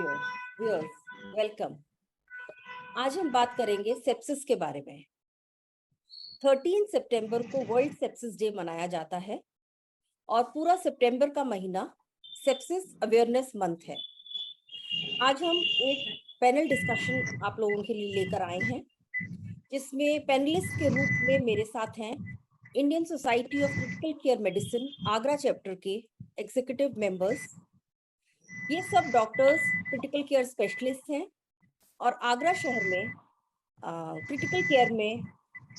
Viewers, welcome. आज हम बात करेंगे सेप्सिस के बारे में। 13 सितंबर को वर्ल्ड सेप्सिस डे मनाया जाता है और पूरा सितंबर का महीना सेप्सिस अवेयरनेस मंथ है। आज हम एक पैनल डिस्कशन आप लोगों के लिए लेकर आए हैं, जिसमें पैनलिस्ट के रूप में मेरे साथ हैं Indian society of critical care medicine Agra chapter के एग्जीक्यूटिव मेंबर्स। ये सब डॉक्टर्स क्रिटिकल केयर स्पेशलिस्ट हैं और आगरा शहर में क्रिटिकल केयर में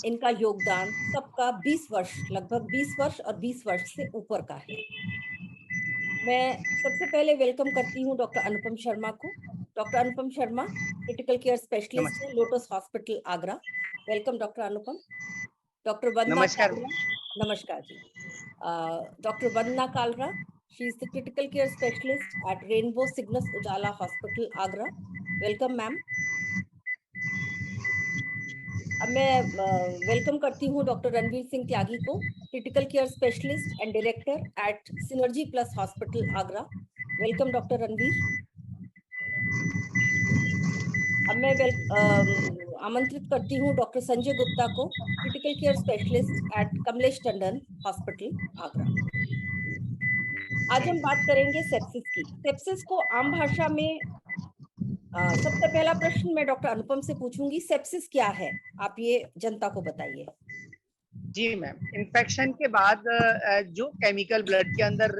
इनका योगदान सबका 20 वर्ष, लगभग 20 वर्ष और 20 वर्ष से ऊपर का है। मैं सबसे पहले वेलकम करती हूँ डॉक्टर अनुपम शर्मा को। Doctor Anupam Sharma critical care specialist है Lotus hospital Agra. Welcome doctor Anupam. Doctor Vandana Kalra, नमस्कार जी। Doctor Vandana Kalra, she is the critical care specialist at Rainbow Cygnus Ujala hospital Agra. Welcome ma'am. अब मैं वेलकम करती हूँ डॉक्टर रणवीर सिंह त्यागी को, critical care specialist and director at synergy plus hospital Agra. Welcome doctor Ranveer. अब मैं आमंत्रित करती हूँ डॉक्टर संजय गुप्ता को, critical care specialist eight Kamlesh Tandon hospital Agra. आज हम बात करेंगे सेप्सिस की। सेप्सिस को आम भाषा में सबसे पहला प्रश्न मैं डॉक्टर अनुपम से पूछूंगी, सेप्सिस क्या है, आप ये जनता को बताइए। जी मैम, इन्फेक्शन के बाद जो केमिकल ब्लड के अंदर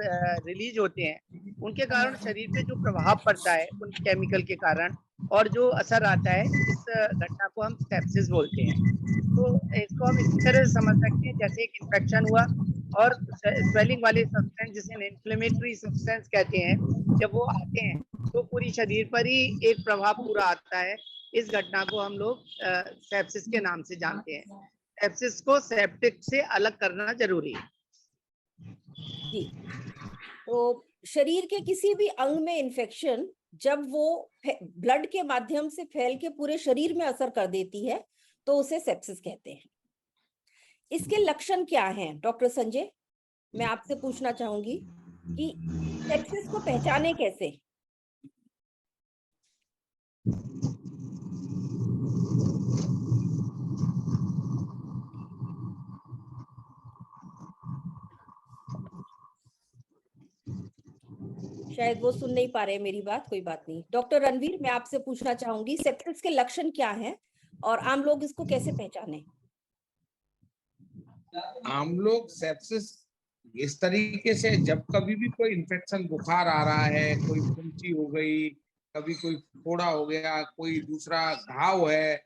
रिलीज होते हैं, उनके कारण शरीर पे जो प्रभाव पड़ता है उन केमिकल के कारण और जो असर आता है, इस घटना को हम सेप्सिस बोलते हैं। तो इसको हम इस तरह से समझ सकते हैं जैसे एक इन्फेक्शन हुआ और स्वेलिंग वाले सब्सटेंस, जिसे इन्फ्लेमेटरी सब्सटेंस कहते हैं, जब वो आते हैं तो पूरी शरीर पर ही एक प्रभाव पूरा आता है। इस घटना को हम लोग सेप्सिस के नाम से जानते हैं। सेप्सिस को सेप्टिक से अलग करना जरूरी है। जी, तो शरीर के किसी भी अंग में इन्फेक्शन जब वो ब्लड के माध्यम से फैल के पूरे शरीर में असर कर देती है तो उसे सेप्सिस कहते हैं। इसके लक्षण क्या हैं? डॉक्टर संजय, मैं आपसे पूछना चाहूंगी कि सेप्सिस को पहचाने कैसे? शायद वो सुन नहीं पा रहे मेरी बात, कोई बात नहीं। डॉक्टर रणवीर, मैं आपसे पूछना चाहूंगी सेप्सिस के लक्षण क्या हैं और आम लोग इसको कैसे पहचाने? आम लोग सेप्सिस इस तरीके से, जब कभी भी कोई इन्फेक्शन, बुखार आ रहा है, कोई फुंसी हो गई, कभी कोई फोड़ा हो गया, कोई दूसरा घाव है,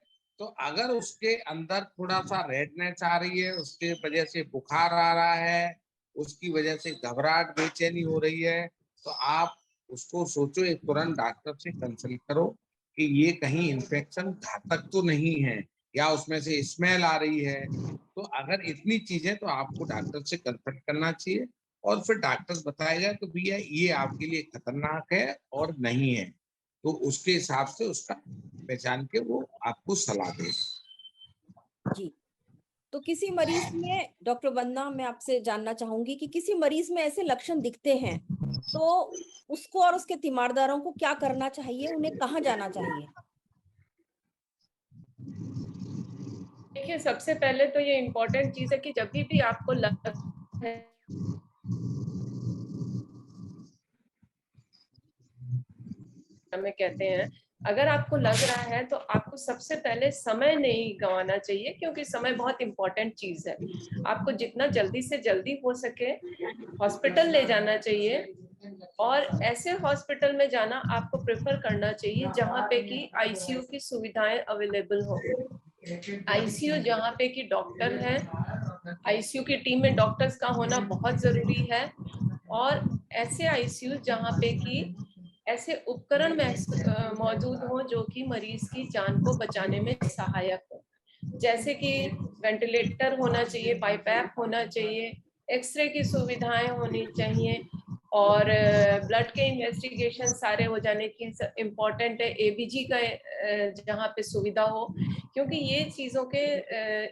तो अगर उसके अंदर थोड़ा सा रेडनेस आ रही है, उसके वजह से बुखार आ रहा है, उसकी वजह से घबराहट, बेचैनी हो रही है, तो आप उसको सोचो, एक तुरंत डॉक्टर से कंसल्ट करो कि ये कहीं इन्फेक्शन घातक तो नहीं है या उसमें से स्मेल आ रही है। तो अगर इतनी चीजें, तो आपको डॉक्टर से कंसल्ट करना चाहिए और फिर डॉक्टर बताएगा कि भैया ये आपके लिए खतरनाक है और नहीं है, तो उसके हिसाब से उसका पहचान के वो आपको सलाह देगा। जी, तो किसी मरीज में, डॉक्टर वंदना, मैं आपसे जानना चाहूंगी कि किसी मरीज में ऐसे लक्षण दिखते हैं तो उसको और उसके तीमारदारों को क्या करना चाहिए, उन्हें कहाँ जाना चाहिए? देखिए, सबसे पहले तो ये इम्पोर्टेंट चीज है कि जब भी आपको लग हमें कहते हैं, अगर आपको लग रहा है तो आपको सबसे पहले समय नहीं गंवाना चाहिए, क्योंकि समय बहुत इम्पोर्टेंट चीज है। आपको जितना जल्दी से जल्दी हो सके हॉस्पिटल ले जाना चाहिए और ऐसे हॉस्पिटल में जाना आपको प्रेफर करना चाहिए जहाँ पे कि आईसीयू की सुविधाएं अवेलेबल हो। आईसीयू जहाँ पे कि डॉक्टर है, आईसीयू की टीम में डॉक्टर्स का होना बहुत जरूरी है, और ऐसे आईसीयू जहाँ पे कि ऐसे उपकरण मौजूद हो जो कि मरीज की जान को बचाने में सहायक हो, जैसे कि वेंटिलेटर होना चाहिए, पाइपैप होना चाहिए, एक्सरे की सुविधाएं होनी चाहिए, और ब्लड के इन्वेस्टिगेशन सारे हो जाने की इम्पोर्टेंट है। एबीजी का जहाँ पे सुविधा हो, क्योंकि ये चीजों के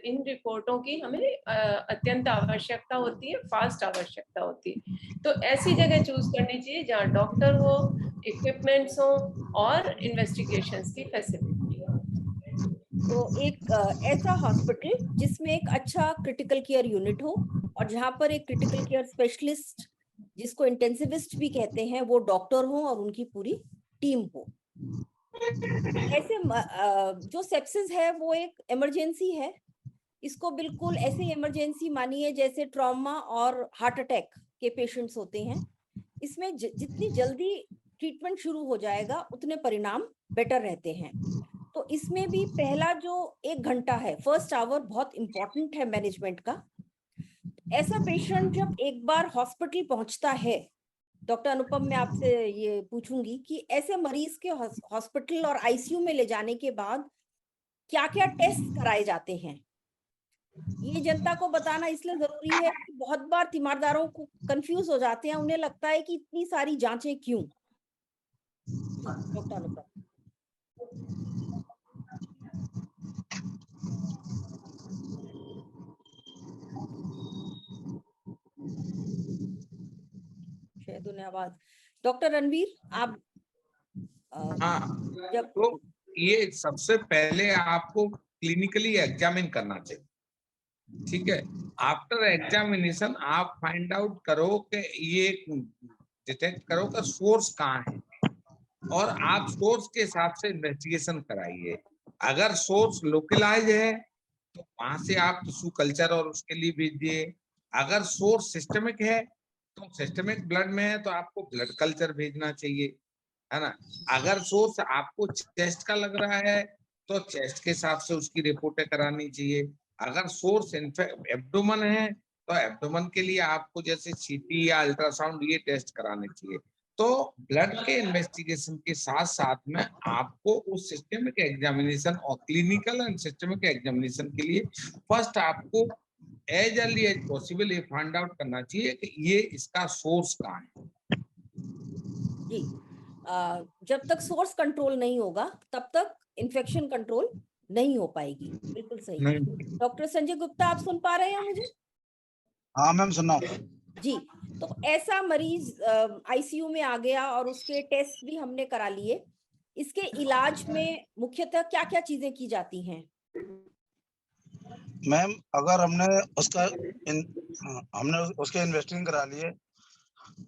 इन रिपोर्टों की हमें अत्यंत आवश्यकता होती है, फास्ट आवश्यकता होती है। तो ऐसी जगह चूज करनी चाहिए जहाँ डॉक्टर हो, इक्विपमेंट्स हो और इन्वेस्टिगेशंस की फैसिलिटी हो। तो एक ऐसा हॉस्पिटल जिसमें एक अच्छा क्रिटिकल केयर यूनिट हो और जहाँ पर एक क्रिटिकल केयर स्पेशलिस्ट, जिसको इंटेंसिविस्ट भी कहते हैं, वो डॉक्टर हो और उनकी पूरी टीम हो। ऐसे जो सेप्सिस है वो एक इमरजेंसी है। इसको बिल्कुल ऐसे इमरजेंसी मानिए जैसे ट्रॉमा और हार्ट अटैक के पेशेंट्स होते हैं। इसमें जितनी जल्दी ट्रीटमेंट शुरू हो जाएगा उतने परिणाम बेटर रहते हैं। तो इसमें भी पहला जो 1 घंटा है, फर्स्ट आवर, बहुत इंपॉर्टेंट है मैनेजमेंट का। ऐसा पेशेंट जब एक बार हॉस्पिटल पहुंचता है, डॉक्टर अनुपम, मैं आपसे ये पूछूंगी कि ऐसे मरीज के हॉस्पिटल और आईसीयू में ले जाने के बाद क्या क्या टेस्ट कराए जाते हैं, ये जनता को बताना इसलिए जरूरी है कि बहुत बार तीमारदारों को कंफ्यूज हो जाते हैं, उन्हें लगता है कि इतनी सारी जांचें क्यों। डॉक्टर अनुपम। शायद उन्हें आवाज। डॉक्टर रणवीर, आप हाँ, जब तो ये सबसे पहले आपको क्लिनिकली एग्जामिन करना चाहिए, ठीक है। आफ्टर एग्जामिनेशन आप फाइंड आउट करो कि ये डिटेक्ट करो कि सोर्स कहाँ है और आप सोर्स के हिसाब से इन्वेस्टिगेशन कराइए। अगर सोर्स लोकलाइज है तो वहां से आप टिश्यू कल्चर और उसके लिए भेजिए। अगर सोर्स सिस्टमिक है तो सिस्टमिक ब्लड में है तो आपको ब्लड कल्चर भेजना चाहिए, है ना। अगर सोर्स आपको चेस्ट का लग रहा है तो चेस्ट के हिसाब से उसकी रिपोर्टें करानी चाहिए। अगर सोर्स एब्डोमन है तो एब्डोमन के लिए आपको जैसे सीटी या अल्ट्रासाउंड ये टेस्ट कराने चाहिए। तो ब्लड के इन्वेस्टिगेशन के साथ साथ में आपको उस सिस्टमिक एग्जामिनेशन और क्लिनिकल एंड सिस्टमिक एग्जामिनेशन के लिए फर्स्ट आपको एज अर्ली एज पॉसिबल ये फाइंड आउट करना चाहिए कि ये इसका सोर्स कहाँ है। जी, जब तक सोर्स कंट्रोल नहीं होगा तब तक इन्फेक्शन कंट्रोल नहीं हो पाएगी। बिल्कुल सही। डॉक्टर संजय गुप्ता, आप सुन पा रहे हैं मुझे? हाँ मैम, सुन रहा हूँ। जी, तो ऐसा मरीज आईसीयू में आ गया और उसके टेस्ट भी हमने करा लिए। इसके इलाज में मुख्यतः क्या क्या चीजें की जाती हैं? मैम, अगर हमने उसके इन्वेस्टिगेशन करा लिए,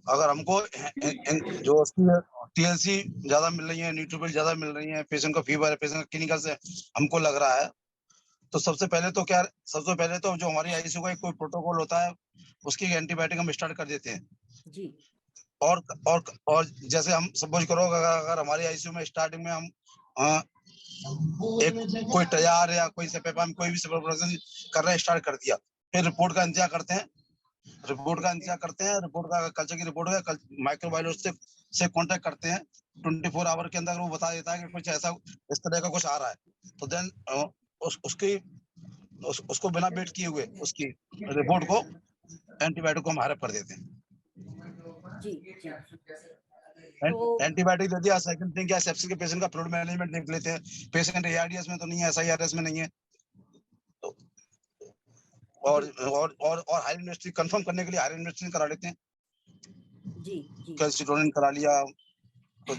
अगर हमको जो उसकी टीएलसी ज्यादा मिल रही है, न्यूट्रोफिल ज्यादा मिल रही है, पेशेंट को फीवर है, पेशेंट क्लिनिकल से हमको लग रहा है, तो सबसे पहले तो जो हमारी आईसीयू का एक कोई प्रोटोकॉल होता है, उसकी एंटीबायोटिक हम स्टार्ट कर देते हैं जी। और जैसे हम सपोज करो, अगर हमारी आईसीयू में स्टार्टिंग में हम एक कोई तैयार या कोई सेपेपा में कोई भी प्रोडक्शन करना स्टार्ट कर दिया, फिर रिपोर्ट का इंतजार करते हैं। रिपोर्ट का कल्चर की रिपोर्ट है, माइक्रोबायोलॉजिस्ट से कांटेक्ट करते हैं। 24 आवर के अंदर वो बता देता है कि कुछ ऐसा इस तरह का कुछ आ रहा है, तो देन उसको बिना वेट किए हुए उसकी रिपोर्ट को एंटीबायोटिक को हम हायर कर देते हैं। जी। एंटीबायोटिक दे दिया। सेकंड थिंग क्या, सेप्सिस के पेशेंट का फ्लूइड मैनेजमेंट देख लेते हैं। पेशेंट एआरडीएस में तो नहीं है, एसआईआरएस में नहीं है, तो और हायर यूनिवर्सिटी कंफर्म करने के लिए हायर यूनिवर्सिटी करा लेते हैं। जी जी। कैल्सिटोनिन करा लिया, तो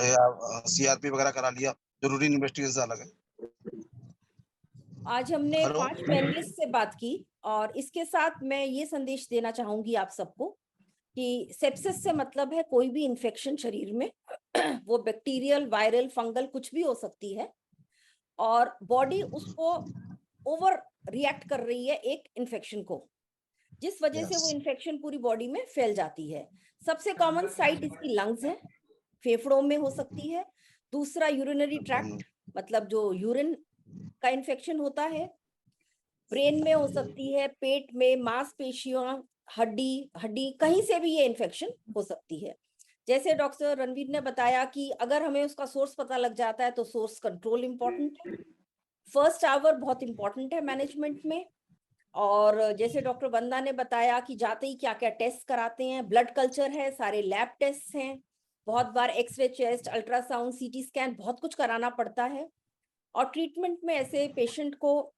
या सीआरपी वगैरह करा लिया, जरूरी इन्वेस्टिगेशन अलग है। आज हमने 5 पैनलिस्ट से बात की और इसके साथ मैं ये संदेश देना चाहूंगी आप सबको कि सेप्सिस से मतलब है कोई भी इन्फेक्शन शरीर में वो बैक्टीरियल, वायरल, फंगल कुछ भी हो सकती है और बॉडी उसको ओवर रिएक्ट कर रही है एक इन्फेक्शन को, जिस वजह से वो इन्फेक्शन पूरी बॉडी में फैल जाती है। सबसे कॉमन साइट इसकी लंग्स है, फेफड़ों में हो सकती है। दूसरा यूरिनरी ट्रैक्ट, मतलब जो यूरिन का इन्फेक्शन होता है। ब्रेन में हो सकती है, पेट में, मांसपेशियों, हड्डी कहीं से भी ये इन्फेक्शन हो सकती है। जैसे डॉक्टर रणवीर ने बताया कि अगर हमें उसका सोर्स पता लग जाता है तो सोर्स कंट्रोल इंपॉर्टेंट है। फर्स्ट आवर बहुत इंपॉर्टेंट है मैनेजमेंट में और जैसे डॉक्टर वंदना ने बताया कि जाते ही क्या क्या टेस्ट कराते हैं, ब्लड कल्चर है, सारे लैब टेस्ट हैं, बहुत बार X ray chest, ultrasound, CT scan, बहुत कुछ कराना पड़ता है। और ट्रीटमेंट में ऐसे पेशेंट को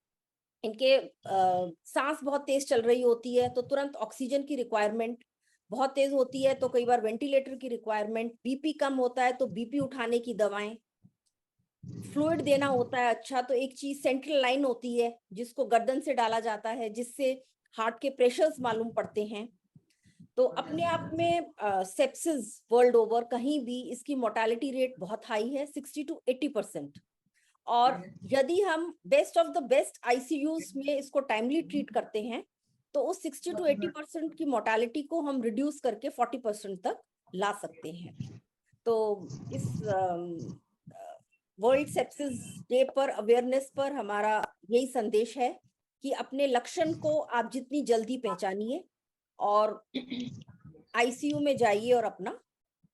इनके सांस बहुत तेज चल रही होती है तो तुरंत ऑक्सीजन की रिक्वायरमेंट बहुत तेज होती है, तो कई बार वेंटिलेटर की रिक्वायरमेंट, बीपी कम होता है तो बीपी उठाने की दवाएं, फ्लूइड देना होता है। अच्छा, तो एक चीज सेंट्रल लाइन होती है जिसको गर्दन से डाला जाता है, जिससे हार्ट के प्रेशर्स मालूम पड़ते हैं। तो अपने आप में सेप्सिस वर्ल्ड ओवर कहीं भी इसकी मोर्टालिटी रेट बहुत हाई है, 60 to 80%। और यदि हम best of the best ICUs में इसको टाइमली ट्रीट करते हैं तो उस 60 to 80% की मोर्टालिटी को हम रिड्यूस करके 40% तक ला सकते हैं। तो इस वर्ल्ड सेप्सिस डे पर, अवेयरनेस पर हमारा यही संदेश है कि अपने लक्षण को आप जितनी जल्दी पहचानिए और आईसीयू में जाइए और अपना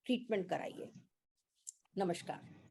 ट्रीटमेंट कराइए। नमस्कार।